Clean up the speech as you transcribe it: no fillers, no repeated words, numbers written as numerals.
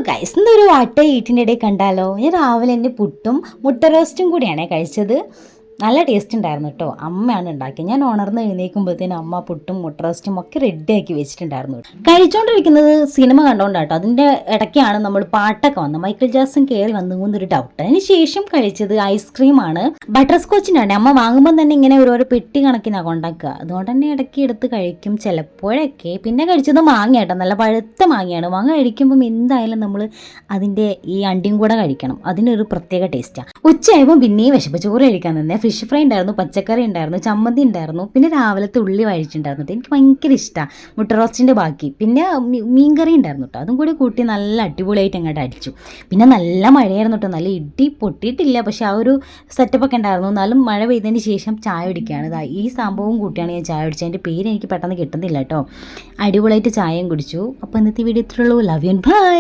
Guys, ഇന്നൊരു വാട്ട ഈറ്റിൻ്റെ ഇടയിൽ കണ്ടാലോ. ഞാൻ രാവിലെ എൻ്റെ പുട്ടും മുട്ട റോസ്റ്റും കൂടിയാണ് കഴിച്ചത്. നല്ല ടേസ്റ്റ് ഉണ്ടായിരുന്നു കേട്ടോ. അമ്മയാണ് ഉണ്ടാക്കിയത്. ഞാൻ ഉണർന്ന് എഴുന്നേൽക്കുമ്പോഴത്തേനും അമ്മ പുട്ടും മുട്ട റോസ്റ്റും ഒക്കെ റെഡിയാക്കി വെച്ചിട്ടുണ്ടായിരുന്നു. കഴിച്ചുകൊണ്ടിരിക്കുന്നത് സിനിമ കണ്ടുകൊണ്ടാട്ടോ. അതിൻ്റെ ഇടയ്ക്കാണ് നമ്മൾ പാട്ടൊക്കെ വന്നത്. മൈക്കിൾ ജാക്സൺ കയറി വന്നുകൊണ്ടൊരു ഡൗട്ട്. അതിന് ശേഷം കഴിച്ചത് ഐസ്ക്രീമാണ്. ബട്ടർ സ്കോച്ചിനാണ് അമ്മ വാങ്ങുമ്പോൾ തന്നെ ഇങ്ങനെ ഓരോരോ പെട്ടി കണക്കിനാണ് കൊണ്ടാക്കുക. അതുകൊണ്ട് തന്നെ ഇടയ്ക്ക് എടുത്ത് കഴിക്കും ചിലപ്പോഴൊക്കെ. പിന്നെ കഴിച്ചത് മാങ്ങയാട്ടോ. നല്ല പഴുത്ത മാങ്ങയാണ്. മാങ്ങ കഴിക്കുമ്പം എന്തായാലും നമ്മൾ അതിൻ്റെ ഈ അണ്ടിയും കൂടെ കഴിക്കണം. അതിനൊരു പ്രത്യേക ടേസ്റ്റാണ്. ഉച്ചയായപ്പോൾ പിന്നെയും വിശപ്പ്. ചോറ് കഴിക്കാൻ തന്നെ ഫിഷ് ഫ്രൈ ഉണ്ടായിരുന്നു, പച്ചക്കറി ഉണ്ടായിരുന്നു, ചമ്മന്തി ഉണ്ടായിരുന്നു, പിന്നെ രാവിലത്തെ ഉള്ളി വഴിച്ചിട്ടുണ്ടായിരുന്നു കേട്ടോ. എനിക്ക് ഭയങ്കര ഇഷ്ടമാണ് മുട്ട റോസ്റ്റിൻ്റെ ബാക്കി. പിന്നെ മീൻകറി ഉണ്ടായിരുന്നു കേട്ടോ. അതും കൂടി കൂട്ടി നല്ല അടിപൊളിയായിട്ട് അങ്ങോട്ട് അടിച്ചു. പിന്നെ നല്ല മഴയായിരുന്നു കേട്ടോ. നല്ല ഇടി പൊട്ടിയിട്ടില്ല, പക്ഷെ ആ ഒരു സെറ്റപ്പൊക്കെ ഉണ്ടായിരുന്നു. എന്നാലും മഴ പെയ്തതിന് ശേഷം ചായ കുടിക്കുകയാണ്. ഈ സംഭവം കൂട്ടിയാണ് ഞാൻ ചായ കുടിച്ചത്. അതിൻ്റെ പേര് എനിക്ക് പെട്ടെന്ന് കിട്ടുന്നില്ല കേട്ടോ. അടിപൊളിയായിട്ട് ചായയും കുടിച്ചു. അപ്പോൾ ഇന്നത്തെ വീഡിയോ ഇത്രയുള്ളൂ. Love you and by.